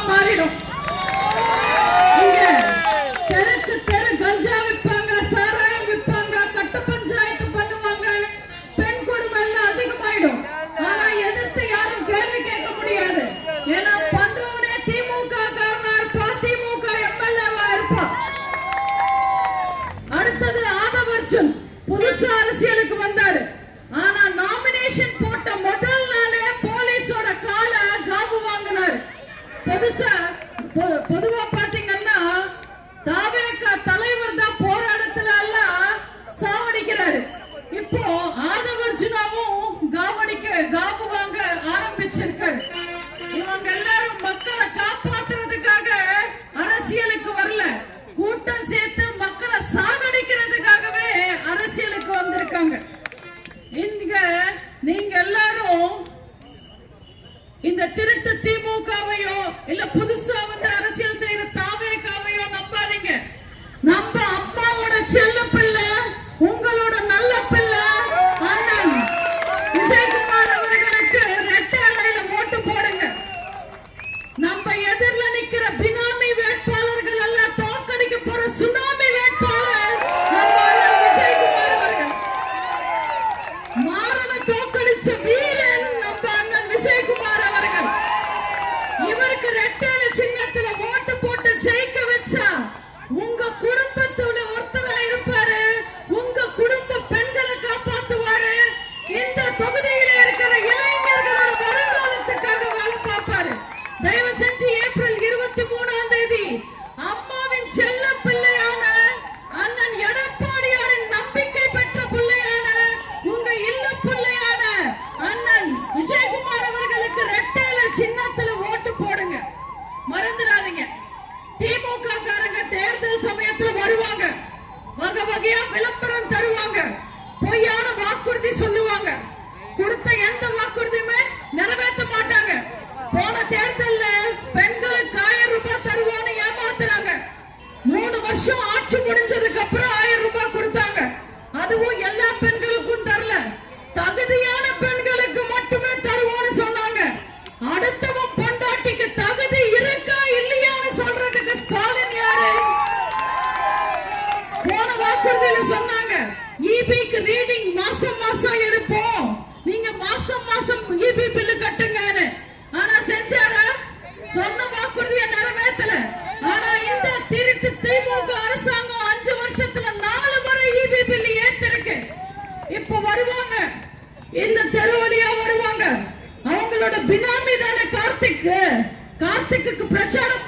மாறிடும். இங்க தெருக்கு தெரு கஞ்சா விற்பாங்க, சாராயம் விற்பாங்க, கட்ட பஞ்சாயத்து பண்ணுவாங்க, பெண் கொடுமை எல்லாம் அதிகமாயிடும். ஆனா எதிர்த்து யாரும் கேள்வி கேட்க முடியாது. ஏன்னா பண்றவனே திமுக காரனா இருப்பா, திமுக எம்எல்ஏவா இருப்பா. அடுத்தது ஆதவர்ஜுன் புதுசு அரசியலுக்கு வந்தாரு. ஆனா நாமினேஷன் போட்ட முதல் நாளே போலீஸோட கால காவு வாங்கினாரு. பொதுவா பாத்தீங்கன்னா தாவேக தலைவர் தான் போராட்டத்துல எல்லாம் சாவடிக்கிறாரு. இப்போ ஆதவர்ஜுனாவும் காவு வாங்க ஆரம்பிச்சிருக்காரு. இவங்க எல்லாரும் மக்களை காப்பாத்துறதுக்காக அரசியலுக்கு வரல, கூட்டம் சேர்த்து மக்களை சாகடிக்கிறதுக்காகவே அரசியலுக்கு வந்திருக்காங்க. இங்க நீங்க எல்லாரும் இந்த திருட்டு திமுகவையோ இல்ல புதுசா வந்து அரசியல் செய்யற தாவேகாவையோ நம்பாதீங்க. நம்ம அப்பாவோட செல்ல பிள்ளை, உங்களோட நல்ல பிள்ளை அண்ணன் விஜயகுமார் அவர்களுக்கு ரெட்டை இலையில ஓட்டு போடுங்க. நம்ம எதிரில நிக்கிற பினாமி வேட்பாளர்கள் எல்லாம் தோற்கடிக்க போற சுனாமி வேட்பாளர் நம்ம அண்ணன் விஜயகுமார் அவர்கள். மாறன தோற்கடிச்ச வீரன் நம்ம அண்ணன் விஜயகுமார் அவர்கள். இவருக்கு ரெட்டை சின்னத்துல ஓட்டு போட்டு ஜெயிக்க வச்சா உங்க குடும்பத்தோட ஒருத்தரா இருப்பாரு. உங்க குடும்ப பெண்களை காப்பாத்துவாரு. இந்த தொகுதியில இருக்கிற இளைஞர்களோட வருங்காலத்துக்காக வேலை பார்ப்பாரு. தயவு செஞ்சு ஏப்ரல் 23ஆம் தேதி அம்மாவின் செல்ல பிள்ளையான அண்ணன் எடப்பாடியாரின் நம்பிக்கை பெற்ற பிள்ளையான உங்க இல்ல பிள்ளையான அண்ணன் விஜயகுமார் அவர்களுக்கு ரெட்டையில சின்னத்துல ஓட்டு போடுங்க. மறந்துடாதீங்க. திமுக காரங்க தேர்தல் சமயத்துல வருவாங்க, வகை வகையா விளம்பரம் தருவாங்க, பொய்யான வாக்குறுதி சொல்லுவாங்க. கொடுத்த எந்த வாக்குறுதியுமே நிறைவேற்ற மாட்டாங்க. போன தேர்தல்ல பெண்களுக்கு 1000 ரூபாய் தருவோம்னு ஏமாத்துறாங்க. 3 வருஷம் ஆட்சி முடிஞ்சதுக்கு அப்புறம் 1000 ரூபாய் கொடுத்தாங்க. அதுவும் எல்லா பெண்களுக்கும் தரல, தகுதியான பெண்களுக்கு மட்டுமே தருவோம்னு சொன்னாங்க. அடுத்தவன் பொண்டாட்டிக்கு தகுதி இருக்கா இல்லையான்னு சொல்றதுக்கு ஸ்டாலின் யாரு? போன வாக்குறுதியில சொன்னாங்க ஈபிக்கு ரீடிங் மாசம் மாசம் எடுப்போம், நீங்க மாசம் மாசம் ஈபி பில்லு கட்டுங்கன்னு. ஆனா செஞ்சாரா? சொன்ன வாக்குறுதியை நிறைவேற்றல. ஆனா இந்த திருட்டு திமுக அரசாங்கம் 5 வருஷத்துல 4 முறை ஈபி பில்லு ஏத்திருக்கு. இப்ப வருவாங்க, இந்த தெரு வழியா வருவாங்க. அவங்களோட பினாமி தானே கார்த்திக்கு பிரச்சாரம்